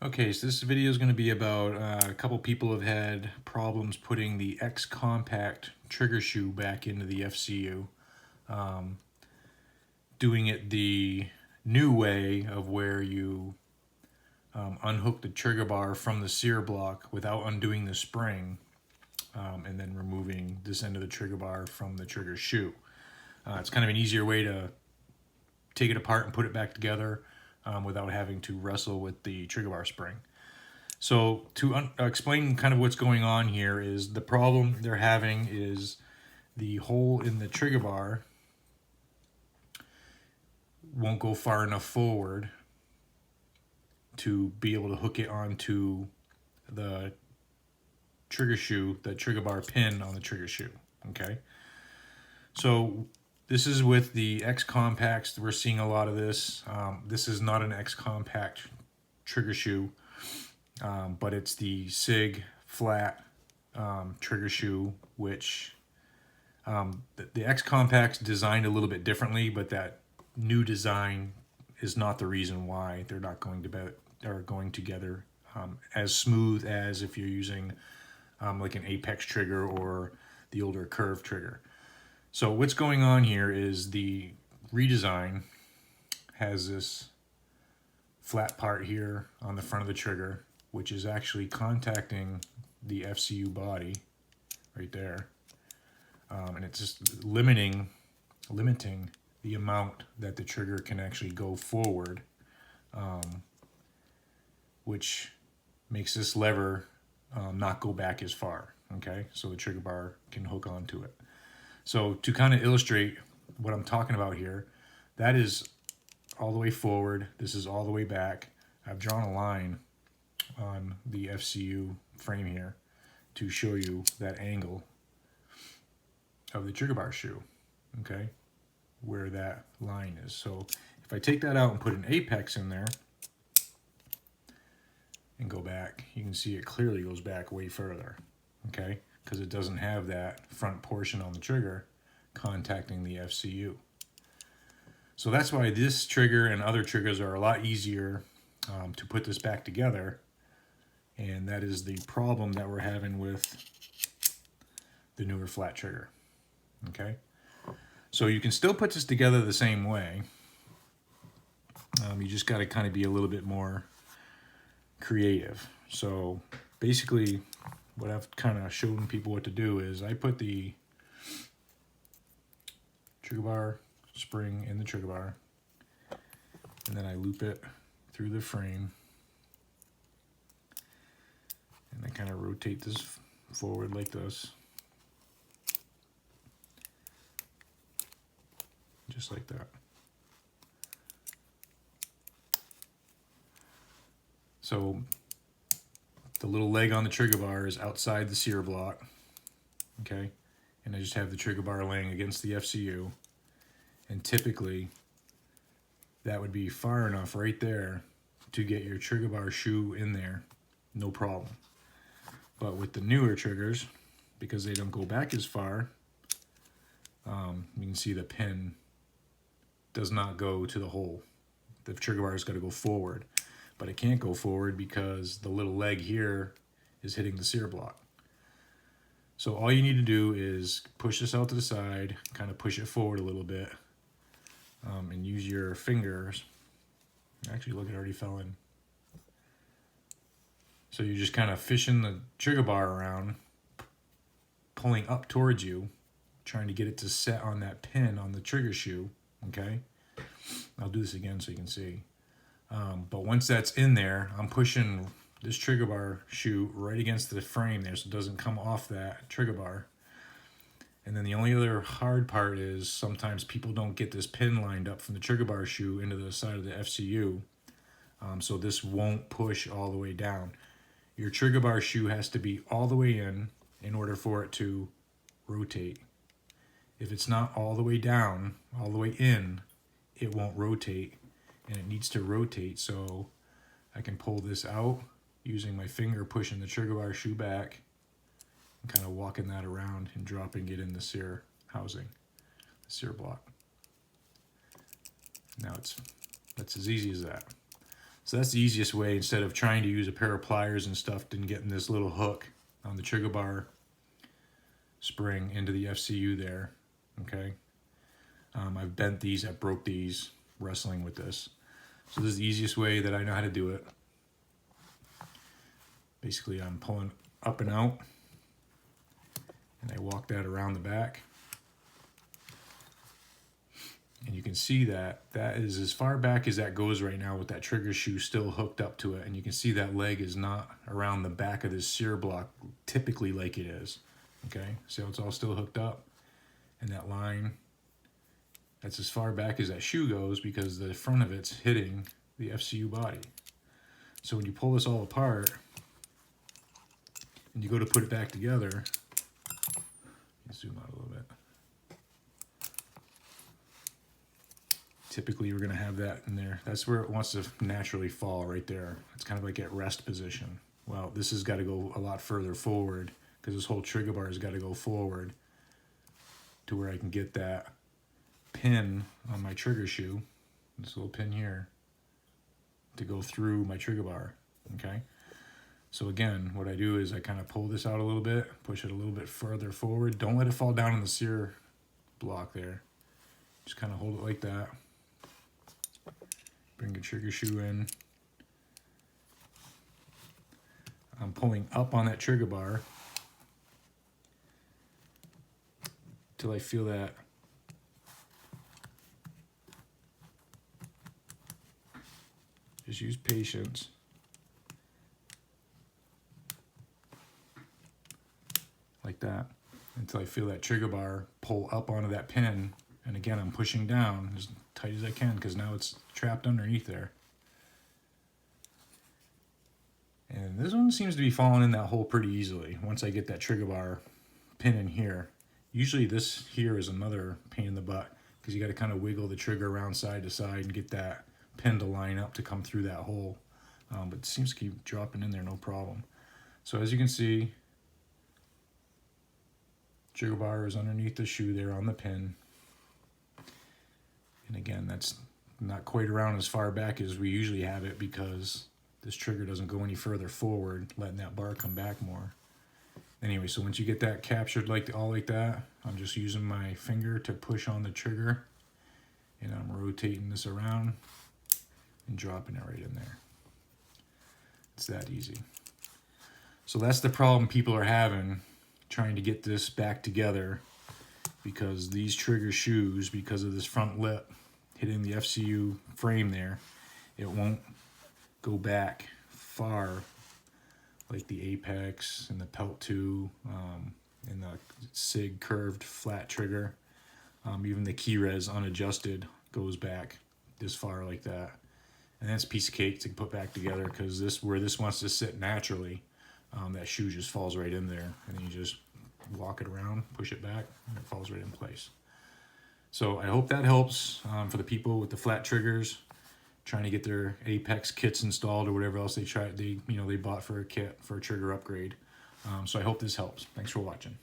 Okay, so this video is going to be about a couple people have had problems putting the xCompact trigger shoe back into the FCU. Doing it the new way of where you unhook the trigger bar from the sear block without undoing the spring, and then removing this end of the trigger bar from the trigger shoe. It's kind of an easier way to take it apart and put it back together without having to wrestle with the trigger bar spring. So to explain kind of what's going on here is the problem they're having is the hole in the trigger bar won't go far enough forward to be able to hook it onto the trigger shoe, the trigger bar pin on the trigger shoe. Okay, so this is with the xCompacts. We're seeing a lot of this. This is not an xCompact trigger shoe, but it's the SIG flat trigger shoe, which the xCompact's designed a little bit differently, but that new design is not the reason why they're not going to be or going together as smooth as if you're using like an Apex trigger or the older curve trigger. So what's going on here is the redesign has this flat part here on the front of the trigger, which is actually contacting the FCU body right there. And it's just limiting the amount that the trigger can actually go forward, which makes this lever not go back as far, okay? So the trigger bar can hook onto it. So to kind of illustrate what I'm talking about here, that is all the way forward, this is all the way back. I've drawn a line on the FCU frame here to show you that angle of the trigger bar shoe, okay, where that line is. So if I take that out and put an apex in there and go back, you can see it clearly goes back way further, okay, because it doesn't have that front portion on the trigger contacting the FCU. So that's why this trigger and other triggers are a lot easier to put this back together, and that is the problem that we're having with the newer flat trigger. Okay, so you can still put this together the same way. You just got to kind of be a little bit more creative. So basically what I've kind of shown people what to do is I put the trigger bar spring in the trigger bar, and then I loop it through the frame, and I kind of rotate this forward like this, just like that. So the little leg on the trigger bar is outside the sear block, okay? And I just have the trigger bar laying against the FCU, and typically that would be far enough right there to get your trigger bar shoe in there, no problem. But with the newer triggers, because they don't go back as far, you can see the pin does not go to the hole. The trigger bar has got to go forward, but it can't go forward because the little leg here is hitting the sear block. So all you need to do is push this out to the side, kind of push it forward a little bit, and use your fingers. Actually, look, it already fell in. So you're just kind of fishing the trigger bar around, pulling up towards you, trying to get it to set on that pin on the trigger shoe, okay? I'll do this again so you can see. But once that's in there, I'm pushing this trigger bar shoe right against the frame there so it doesn't come off that trigger bar. And then the only other hard part is sometimes people don't get this pin lined up from the trigger bar shoe into the side of the FCU, so this won't push all the way down. Your trigger bar shoe has to be all the way in order for it to rotate. If it's not all the way down, all the way in, it won't rotate, and it needs to rotate. So I can pull this out using my finger, pushing the trigger bar shoe back, and kind of walking that around and dropping it in the sear housing, the sear block. Now that's as easy as that. So that's the easiest way, instead of trying to use a pair of pliers and stuff and getting this little hook on the trigger bar spring into the FCU there. Okay. I've bent these, I broke these wrestling with this. So this is the easiest way that I know how to do it. Basically, I'm pulling up and out, and I walk that around the back. And you can see that that is as far back as that goes right now with that trigger shoe still hooked up to it. And you can see that leg is not around the back of this sear block typically like it is. Okay, so it's all still hooked up. And that line, that's as far back as that shoe goes because the front of it's hitting the FCU body. So when you pull this all apart and you go to put it back together, zoom out a little bit. Typically we're going to have that in there. That's where it wants to naturally fall, right there. It's kind of like at rest position. Well, this has got to go a lot further forward because this whole trigger bar has got to go forward to where I can get that pin on my trigger shoe, this little pin here, to go through my trigger bar. Okay. So again, what I do is I kind of pull this out a little bit, push it a little bit further forward. Don't let it fall down in the sear block there. Just kind of hold it like that. Bring your trigger shoe in. I'm pulling up on that trigger bar till I feel that just use patience. Like that, until I feel that trigger bar pull up onto that pin. And again, I'm pushing down as tight as I can because now it's trapped underneath there. And this one seems to be falling in that hole pretty easily once I get that trigger bar pin in here. Usually this here is another pain in the butt because you got to kind of wiggle the trigger around side to side and get that pin to line up to come through that hole. But it seems to keep dropping in there no problem. So as you can see, trigger bar is underneath the shoe there on the pin. And again, that's not quite around as far back as we usually have it because this trigger doesn't go any further forward, letting that bar come back more. Anyway, so once you get that captured all like that, I'm just using my finger to push on the trigger, and I'm rotating this around and dropping it right in there. It's that easy. So that's the problem people are having trying to get this back together, because these trigger shoes, because of this front lip hitting the FCU frame there, it won't go back far like the Apex and the Pelt 2 and the SIG curved flat trigger. Even the Keyrez unadjusted goes back this far like that. And that's a piece of cake to put back together because this, where this wants to sit naturally, that shoe just falls right in there. And then you just walk it around, push it back, and it falls right in place. So I hope that helps for the people with the flat triggers trying to get their Apex kits installed or whatever else they bought for a kit for a trigger upgrade. So I hope this helps. Thanks for watching.